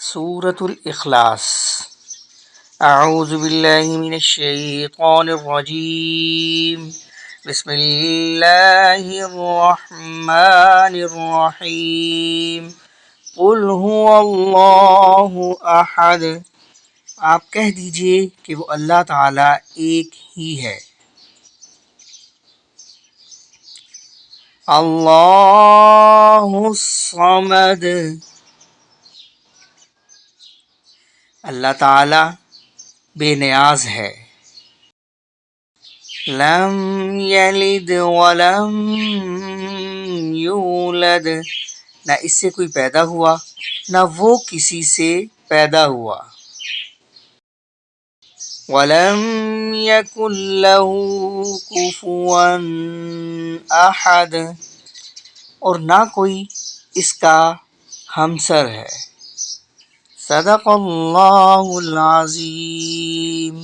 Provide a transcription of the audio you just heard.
سورة الإخلاص. أعوذ بالله من الشيطان الرجيم. بسم الله الرحمن الرحیم. قل هو اللہ احد. آپ کہہ دیجئے کہ وہ اللہ تعالیٰ ایک ہی ہے. اللہ الصمد. اللہ تعالیٰ بے نیاز ہے. لم یلد ولم یولد. نہ اس سے کوئی پیدا ہوا نہ وہ کسی سے پیدا ہوا. ولم یکن لہ کفوا احد. اور نہ کوئی اس کا ہمسر ہے. صدق اللہ العظیم.